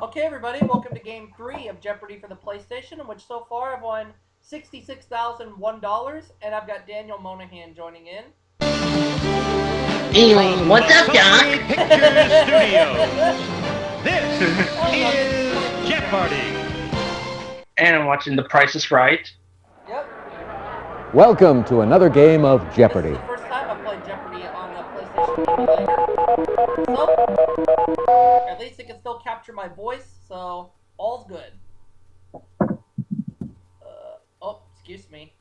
Okay, everybody, welcome to Game 3 of Jeopardy for the PlayStation, in which so far I've won $66,001, and I've got Daniel Monahan joining in. Hey, what's up, Doc? Pictures Studios. This is Jeopardy! And I'm watching The Price is Right. Yep. Welcome to another game of Jeopardy. This is the first time I've played Jeopardy on the PlayStation emulator. So, at least it can still capture my voice, so all's good. Excuse me.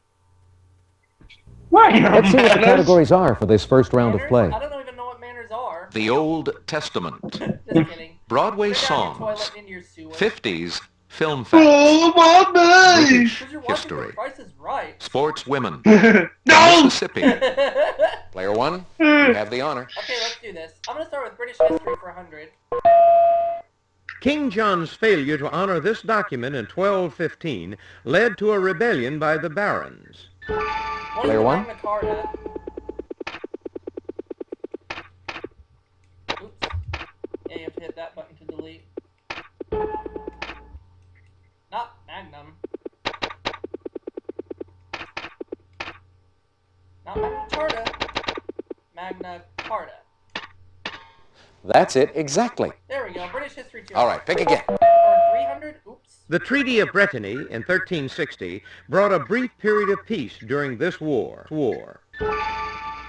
Why? Let's see what the categories are for this first round of play. I don't even know what manners are. The Old Testament, Just kidding. Broadway Go down your songs, toilet and into your sewer. 50s film facts, Oh, my British Because you're watching history, The Price is Right. sports women, No! Mississippi. Okay, Player one, you have the honor. let's do this. I'm going to start with British history for 100. King John's failure to honor this document in 1215 led to a rebellion by the barons. What Player is one. Magna Carta? Oops. Yeah, you have to hit that button to delete. Not Magnum. Not Magna Carta. Magna Carta. That's it, exactly. There we go. British history 200. All right, pick again. Or 300? Oops. The Treaty of Brittany in 1360 brought a brief period of peace during this war.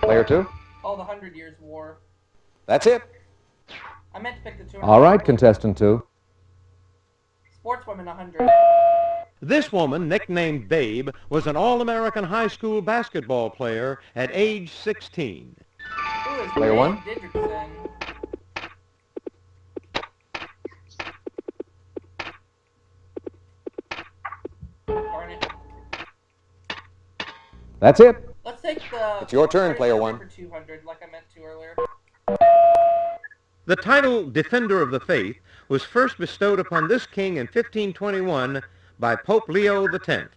Player two. Oh, the 100 Years' War. That's it. I meant to pick the 200. All right, contestant two. Sportswomen 100. This woman, nicknamed Babe, was an All-American high school basketball player at age 16. Who is Player Dave one. Didrikson? Darn it. That's it. Let's take the... It's your turn, British player history one. For 200, like I meant to earlier. The title Defender of the Faith was first bestowed upon this king in 1521 by Pope Leo X.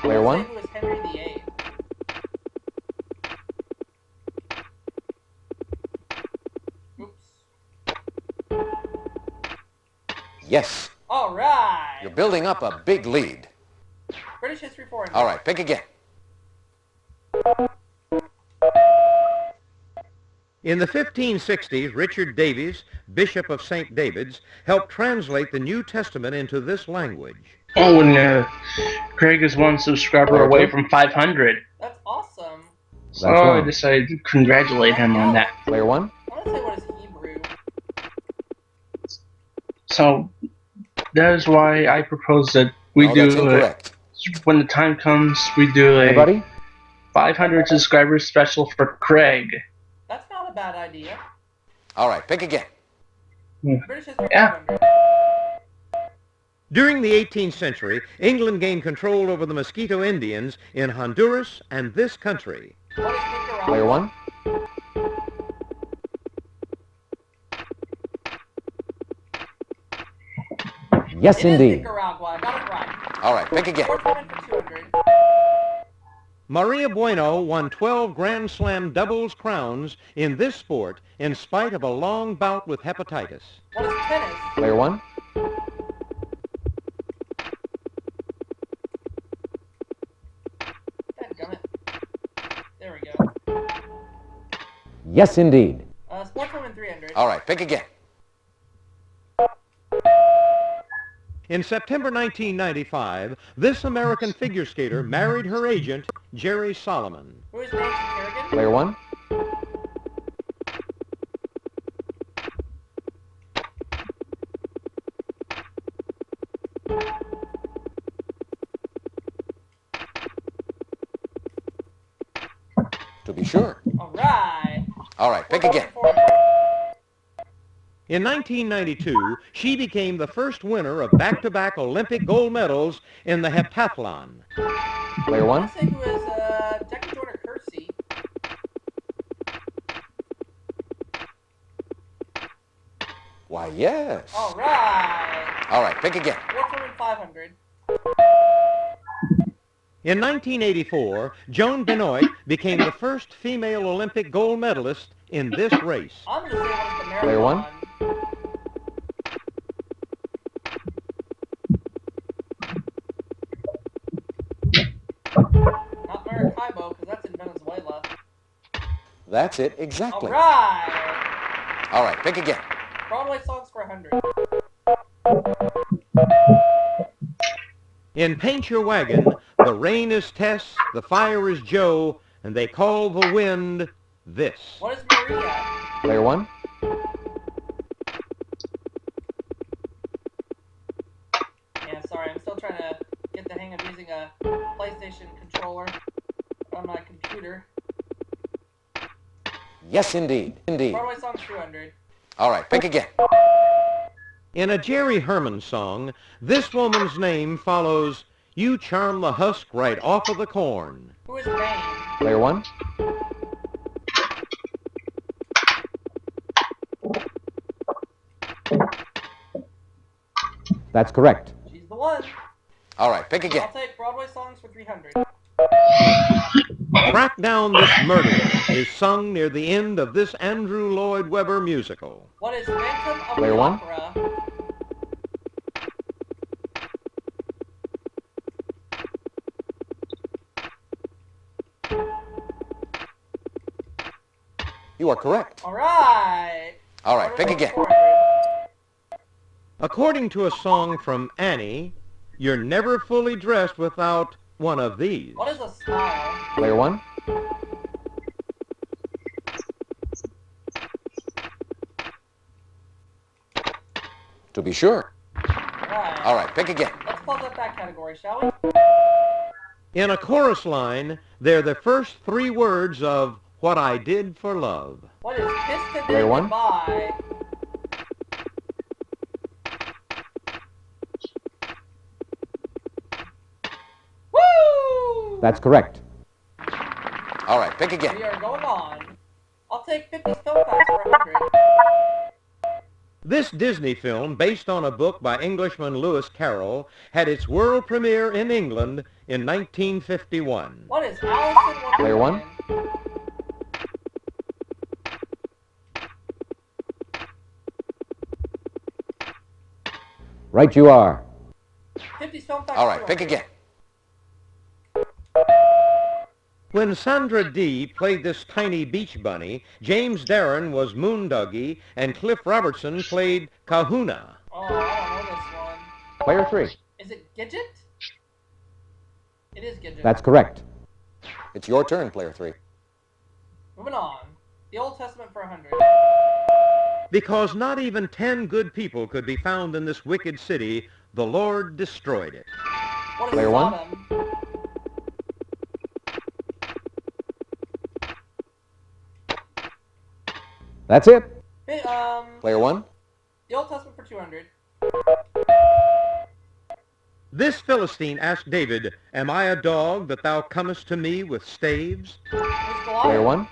Player one. Who was Henry VIII? Oops. Yes, All right. you're building up a big lead. British history 400. All right, pick again. In the 1560s, Richard Davies, Bishop of St. David's, helped translate the New Testament into this language. Oh, and Craig is one subscriber away from 500. That's awesome. So That's I right. decided to congratulate him on that. Player one. I want to say what is Hebrew. So that is why I propose that we No, that's do, incorrect. when the time comes, we do a Anybody? 500 subscribers special for Craig. That's not a bad idea. All right, pick again. British history Yeah. 400. During the 18th century, England gained control over the Mosquito Indians in Honduras and this country. What is Nicaragua? Player one. Yes, It is indeed. Nicaragua. I got it right. All right, pick again. Sportswomen for 200. Maria Bueno won 12 Grand Slam doubles crowns in this sport in spite of a long bout with hepatitis. What is tennis? Player one. Dadgummit. There we go. Yes, indeed. Sportswomen 300. All right, pick again. In September 1995, this American figure skater married her agent, Jerry Solomon. Who is Nancy Kerrigan? Player one. To be sure. All right. All right, pick again. In 1992, she became the first winner of back-to-back Olympic gold medals in the heptathlon. Player I one. want to say who is Jackie Joyner Kersey. Why, yes. All right. All right, pick again. Sportswomen 500. In 1984, Joan Benoit became the first female Olympic gold medalist in this race. I'm going to say what is the marathon. Player one. That's it, exactly. Alright! All right, pick again. Broadway songs for 100. In Paint Your Wagon, the rain is Tess, the fire is Joe, and they call the wind this. What is Maria? Player one. Yeah, sorry, I'm still trying to get the hang of using a PlayStation controller on my computer. Yes, indeed. Indeed. Broadway songs 200. All right, pick again. In a Jerry Herman song, this woman's name follows You Charm the Husk Right Off of the Corn. Who is Bane? Player one. That's correct. She's the one. All right, pick again. I'll take Broadway songs for 300. Track Down This Murderer is sung near the end of this Andrew Lloyd Webber musical. What is Phantom of Player the one. Opera? You are correct. Alright! All right, pick again. 400. According to a song from Annie, you're never fully dressed without one of these. What is a smile? Player one. To be sure. Alright. All right, pick again. Let's close up that category, shall we? In a chorus line, they're the first three words of What I Did for Love. What is Kiss Today Player one. Goodbye? Woo! That's correct. All right, pick again. We are going on. I'll take 50 film facts for 100. This Disney film, based on a book by Englishman Lewis Carroll, had its world premiere in England in 1951. What is Alice in Player one. Wonderland? Right you are. 50 film facts. All right, pick 200. again. When Sandra Dee played this tiny beach bunny, James Darren was Moondoggie, and Cliff Robertson played Kahuna. Oh, I don't know this one. Player three. Is it Gidget? It is Gidget. That's correct. It's your turn, player three. Moving on. The Old Testament for 100. Because not even 10 good people could be found in this wicked city, the Lord destroyed it. What is Player one. Sodom? That's it. Player one. The Old Testament for 200. This Philistine asked David, Am I a dog that thou comest to me with staves? Who's Goliath? Player one.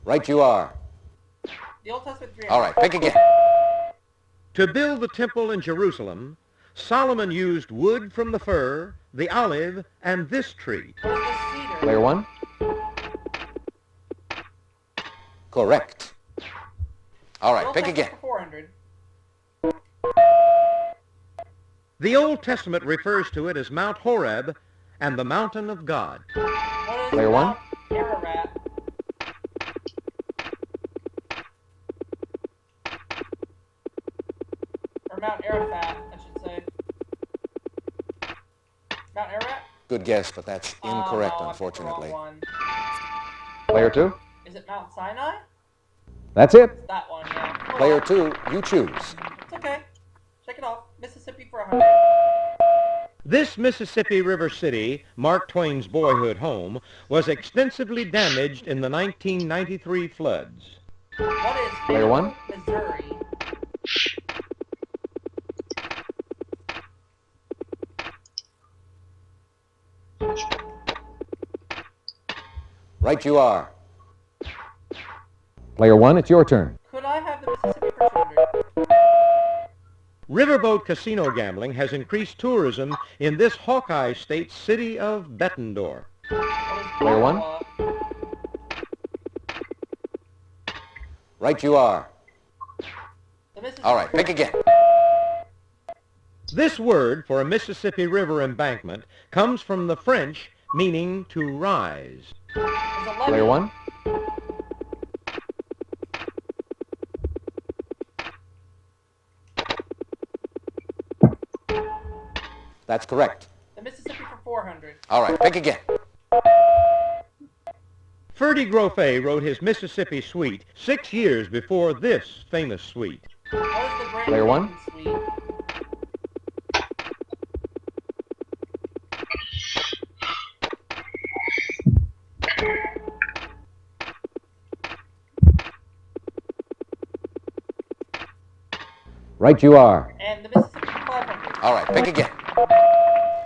Right you are. The Old Testament 300. All right, pick again. To build the temple in Jerusalem, Solomon used wood from the fir, the olive, and this tree. What is the cedar? Player one. Correct. All The right, Old pick Testament again. for 400. The Old Testament refers to it as Mount Horeb and the mountain of God. What is Player one. Mount Ararat? Or Mount Arafat, I should say. Mount Ararat? Good guess, but that's incorrect, Oh, no, I picked the unfortunately. wrong one. Player two. Is it Mount Sinai? That's it. That one, yeah. Oh, Player well. 2, you choose. It's okay. Check it off. Mississippi for 100. This Mississippi River city, Mark Twain's boyhood home, was extensively damaged in the 1993 floods. What is Player one. Missouri? Right you are. Player one, it's your turn. Could I have the Mississippi for 200? Riverboat casino gambling has increased tourism in this Hawkeye State city of Bettendorf. What is Player one. Iowa? Right you are. The Mississippi All right, pick again. This word for a Mississippi River embankment comes from the French meaning to rise. Player one. That's correct. The Mississippi for 400. All right, pick again. Ferdy Groffet wrote his Mississippi Suite 6 years before this famous suite. What is the Grand Player one. Suite? Right you are. And the Mississippi for 500. All right, pick again.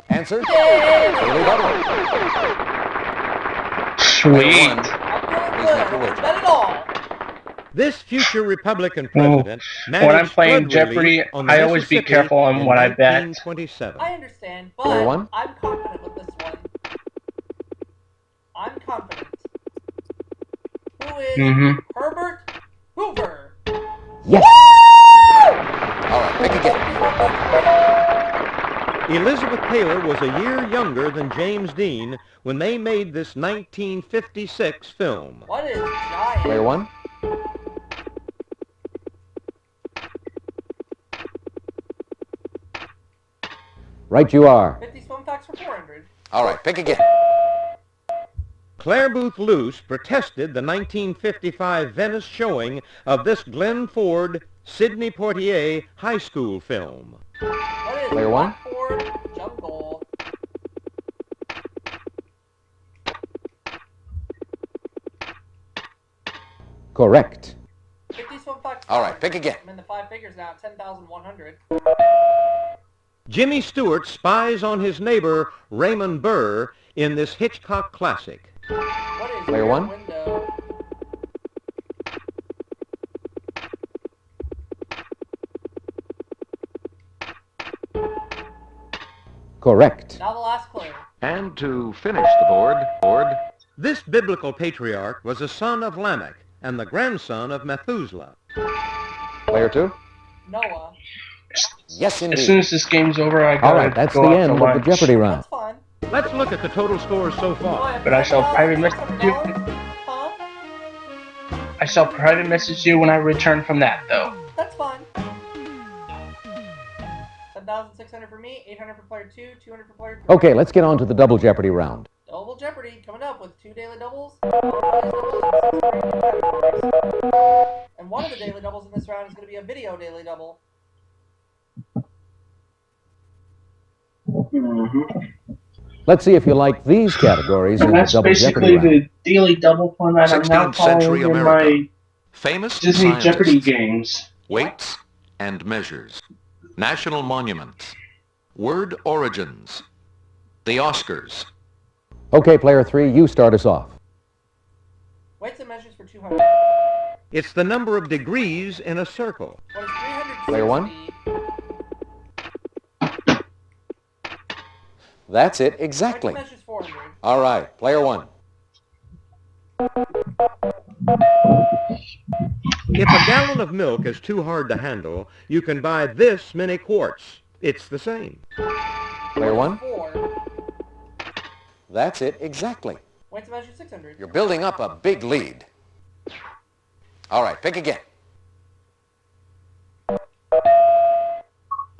Answer? Yay! Daily double. Sweet. I'm doing Please good. make your I wager. bet it all. This future Republican president When I'm managed playing flood relief Jeopardy, on the I always be Mississippi careful on in what I bet. 1927. I understand, Player but one. I'm confident with this one. I'm confident. Who is Mm-hmm. Herbert Hoover? Yes. All right, pick again. Elizabeth Taylor was a year younger than James Dean when they made this 1956 film. What is giant? Player one. Right you are. 50 swim facts for 400. All right, pick again. Claire Booth Luce protested the 1955 Venice showing of this Glenn Ford, Sidney Poitier high school film. What is Player one. Blackboard Jungle? Correct. 50 swim facts. All right, pick again. I'm in the 5 figures now. 10,100. Jimmy Stewart spies on his neighbor Raymond Burr in this Hitchcock classic. What is Player Rear one. Window? Correct. Now the last clue. And to finish the board, This biblical patriarch was a son of Lamech and the grandson of Methuselah. Player two. Noah. Yes, As soon indeed. as this game's over, I All gotta right, that's go the out to end of lunch. the Jeopardy round. That's fine. Let's look at the total scores so far. But I shall private message you. Huh? I shall private message you when I return from that, though. That's fine. 10,600 for me, 800 for player 2, 200 for player 3. Okay, let's get on to the double Jeopardy round. Double Jeopardy coming up with 2 daily doubles, 4 prize doubles, and 6 random categories. And one of the daily doubles in this round is going to be a video daily double. Let's see if you like these categories in And the that's double basically Jeopardy round. the daily double format I'm now 16th century following in America. my famous Disney scientists, Jeopardy games. weights and measures, national monuments, word origins, the Oscars. Okay, player three, you start us off. Weights and measures for 200. It's the number of degrees in a circle. What is 360? Player one. That's it Weights exactly. and measures 400. All right, player one. If a gallon of milk is too hard to handle, you can buy this many quarts. It's the same. Player one. 4. That's it exactly. Weights and measures 600. You're building up a big lead. All right, pick again.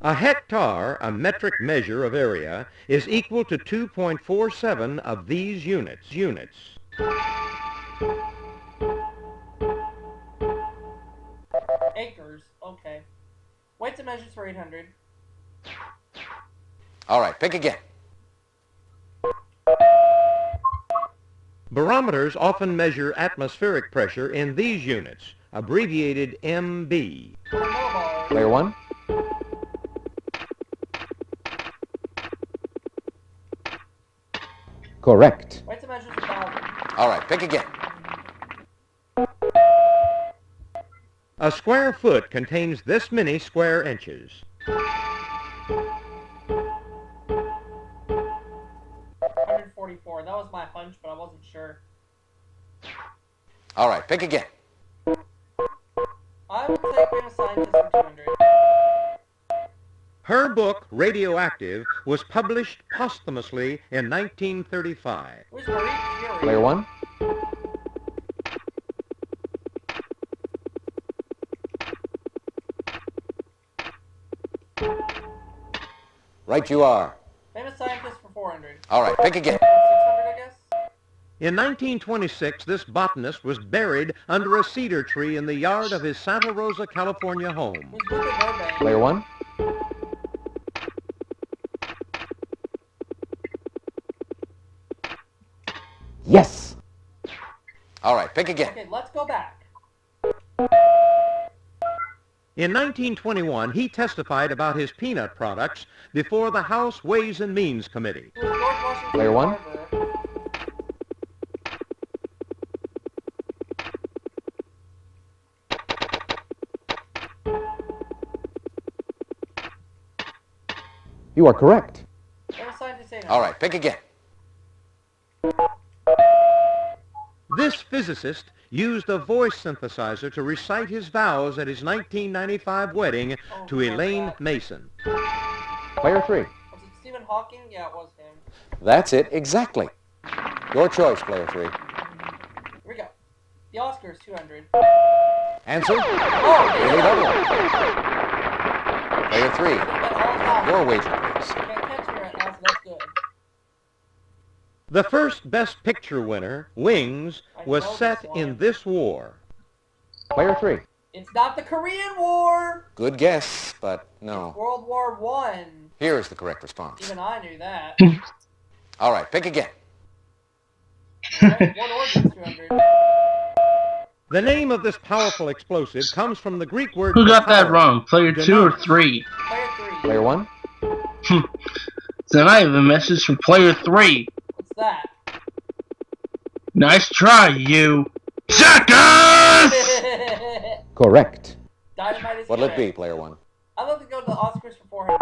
A hectare, a metric measure of area, is equal to 2.47 of these units. Acres. Okay. Weights and measures for 800. All right, pick again. Barometers often measure atmospheric pressure in these units, abbreviated MB. What are millibars? Player one. Correct. Weights and measures 1,000. All right, pick again. A square foot contains this many square inches. 144. That was my hunch, but I wasn't sure. All right, pick again. I will take famous scientist for 200. Her book, Radioactive, was published posthumously in 1935. Who's Marie Curie? Player one. Right you are. Famous scientist for 400. All right, pick again. 600, I guess? In 1926, this botanist was buried under a cedar tree in the yard of his Santa Rosa, California home. Who's Luther Burbank? Player one. Yes. All right, pick again. Okay, let's go back. In 1921, he testified about his peanut products before the House Ways and Means Committee. Who's George Washington Player one. Carver? You are correct. Famous scientist 800. All right, pick again. This physicist used a voice synthesizer to recite his vows at his 1995 wedding to Elaine Mason. Player three. Was it Stephen Hawking? Yeah, it was him. That's it, exactly. Your choice, player three. Here we go. The Oscars, 200. Answer? Oh, Nearly yeah. double. Player three. Your wager, please. You can't catch me right now, so that's good. The first Best Picture winner, Wings, was set in this war. Player three. It's not the Korean War! Good guess, but no. World War One. Here is the correct response. Even I knew that. All right, pick again. Alright, what origins 200? The name of this powerful explosive comes from the Greek word... Who got that power. wrong? Player 2 or 3? Player 3. Player one. Then I have a message from player 3. What's that? Nice try, you jackass! Correct. Dynamite is What'll it correct. be, player one? I'd love to go to the Oscars for 400.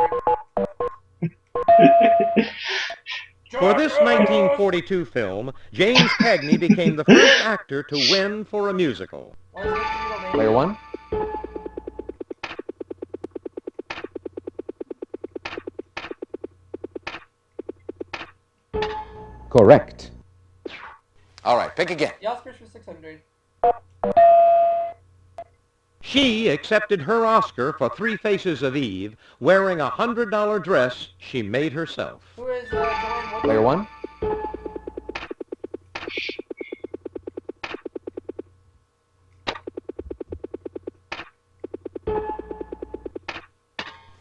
For this 1942 film, James Cagney became the first actor to win for a musical. What is it? Middle name? Player one. Correct. All right, pick again. The Oscars for 600. She accepted her Oscar for Three Faces of Eve, wearing a $100 dress she made herself. Who is Joanne Woodward? Player one.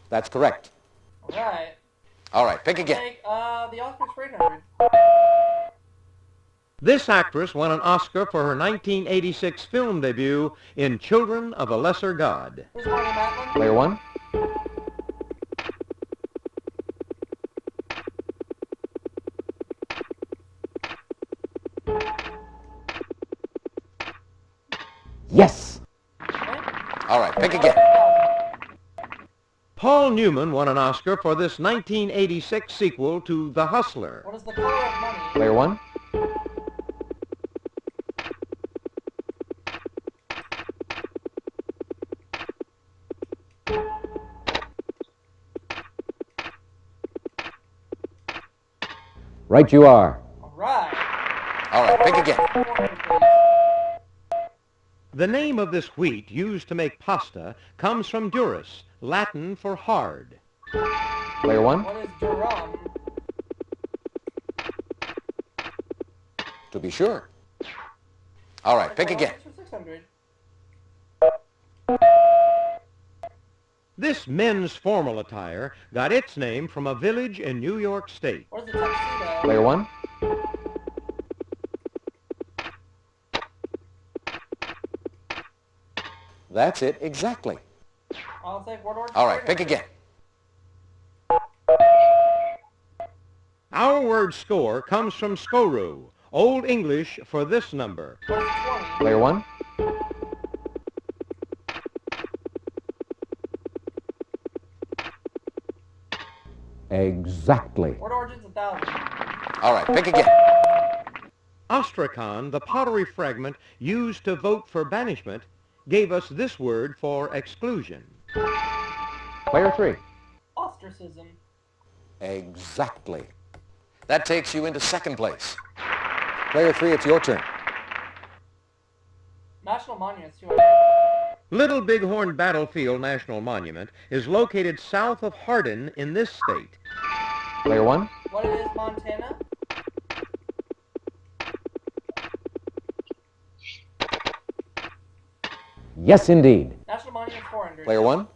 That's correct. Alright. All right, pick again. Take the Oscars for 800. This actress won an Oscar for her 1986 film debut in Children of a Lesser God. Who's Marty Matlin? Player one. Yes. Okay. All right, pick again. Paul Newman won an Oscar for this 1986 sequel to The Hustler. What is the color of money? Player one. Right you are. Alright. All right, pick again. 400, please. The name of this wheat used to make pasta comes from durus, Latin for hard. Player one. What is Durham? To be sure. All right, pick again. For 600. This men's formal attire got its name from a village in New York State. What is the tuxedo? Player one. That's it, exactly. I'll take word order. All right, pick again. Our word score comes from skoru, Old English for this number. What is 20? Player one. Exactly. Word origin's 1,000. All right, pick again. Ostrakhan, the pottery fragment used to vote for banishment, gave us this word for exclusion. Player three. Ostrich. ostracism. Exactly. That takes you into second place. Player 3, it's your turn. National monuments, 200. Little Bighorn Battlefield National Monument is located south of Hardin in this state. Player 1. What it is, Montana? Yes, indeed. National monuments, 400. Player 1.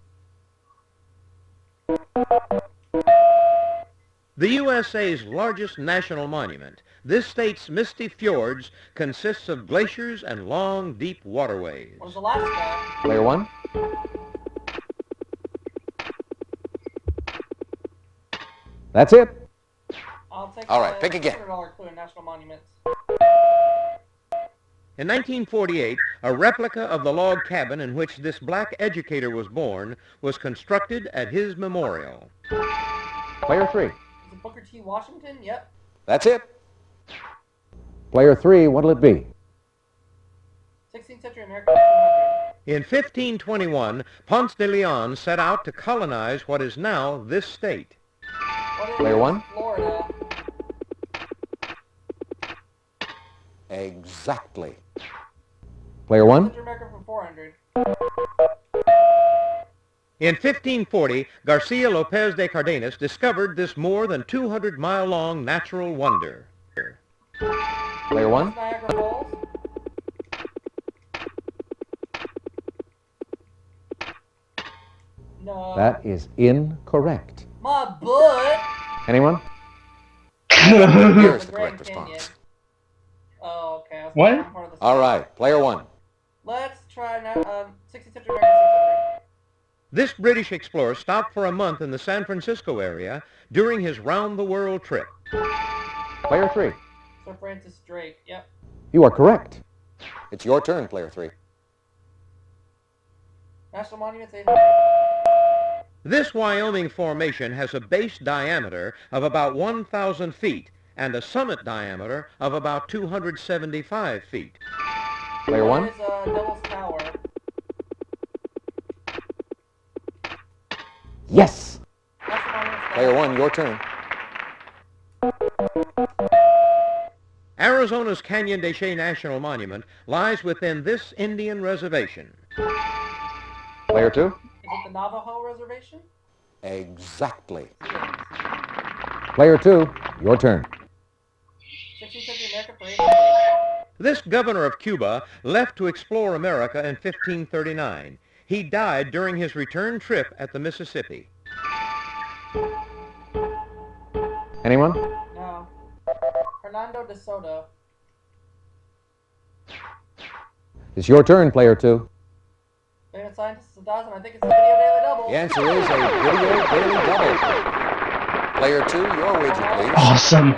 The USA's largest national monument, this state's misty fjords, consists of glaciers and long, deep waterways. What is Alaska? Player 1. That's it. I'll take All right, pick again. $100 clue in national monuments. In 1948, a replica of the log cabin in which this black educator was born was constructed at his memorial. Player 3. Is it Booker T. Washington? Yep. That's it. Player 3, what'll it be? 16th century America, 200. In 1521, Ponce de Leon set out to colonize what is now this state. What is Player 1. Florida? Exactly. Player 1. Central America for 400. In 1540, Garcia Lopez de Cardenas discovered this more than 200-mile-long natural wonder. Player 1. Niagara Falls? No. That is incorrect. My butt! Anyone? Here's the Grand correct Canyon. response. Oh, okay. I was What? thinking part of the All state. right, player 1. Let's try now. 16th century America, 600. This British explorer stopped for a month in the San Francisco area during his round-the-world trip. Player 3. Sir Francis Drake. Yep. You are correct. It's your turn, player 3. National monuments, 800. This Wyoming formation has a base diameter of about 1,000 feet and a summit diameter of about 275 feet. Player 1. What is Devil's Tower? Yes. National monuments, Player 1, your turn. Arizona's Canyon de Chelly National Monument lies within this Indian reservation. Player 2. Is it the Navajo Reservation? Exactly. Player 2, your turn. 16th century America for 800. This governor of Cuba left to explore America in 1539. He died during his return trip at the Mississippi. Anyone? No. Hernando de Soto. It's your turn, Player 2. Famous scientist is 1,000. I think it's a video daily double. The answer is a video daily double. Player 2, your wager, please. Awesome.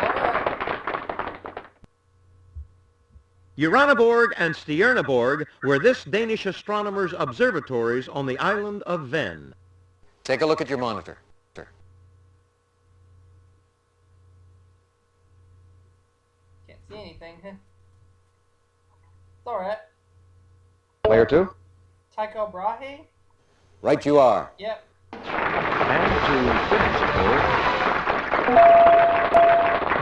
Uraniborg and Stjerneborg were this Danish astronomer's observatories on the island of Ven. Take a look at your monitor. Can't see anything. It's alright. Player 2. Tycho Brahe? Right you are. Yep. And to finish the board,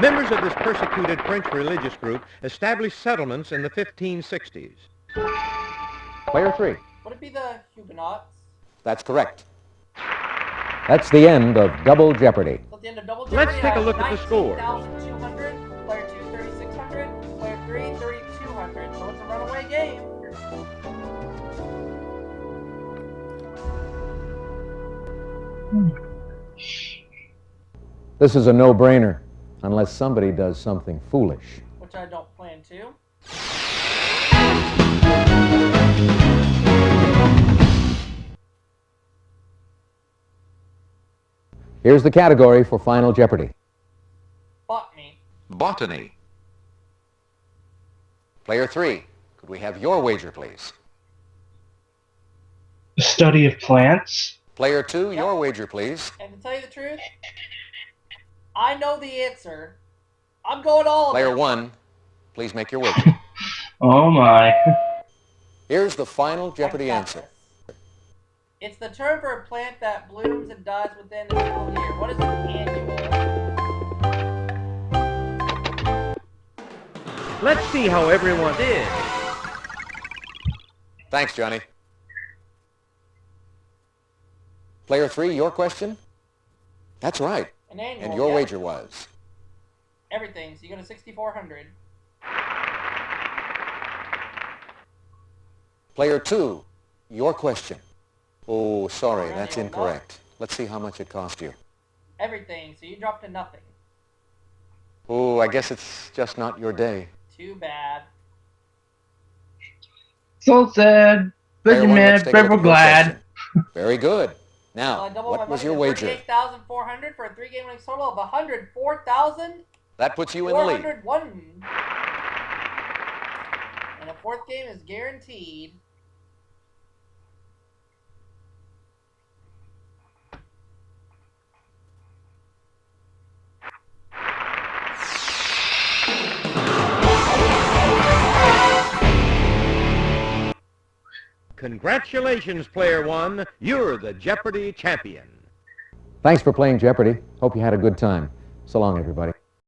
Members of this persecuted French religious group established settlements in the 1560s. Player 3. Would it be the Huguenots? That's correct. That's the end of Double Jeopardy. So at the end of Double Let's Jeopardy, take a I have look at the score. 19,200, player 2, 3,600, player 3, 3,200. So it's a runaway game. This is a no-brainer, unless somebody does something foolish. Which I don't plan to. Here's the category for Final Jeopardy. Botany. botany, Player 3, could we have your wager, please? The study of plants. Player 2, your wager, please. And to tell you the truth, I know the answer. I'm going all of Player it. 1, please make your wager. Oh my. Here's the final Jeopardy I got answer. this. It's the term for a plant that blooms and dies within a single year. What is an annual? Let's see how everyone did. Thanks, Johnny. Player 3, your question? That's right. An annual. And your yeah. wager was? Everything. So you go to 6,400. Player 2, your question. Oh, sorry, An that's annual, incorrect. Let's see how much it cost you. Everything. So you dropped to nothing. Oh, I guess it's just not your day. Too bad. So sad. But Player you 1, let's mad, take a but look we're at your glad. question. Very good. So I Now, doubled my what was money your to wager? 38,400 for a 3-game winning total of 104,401. That puts you in the lead. And a fourth game is guaranteed. Congratulations, Player 1. You're the Jeopardy champion. Thanks for playing Jeopardy. Hope you had a good time. So long, everybody.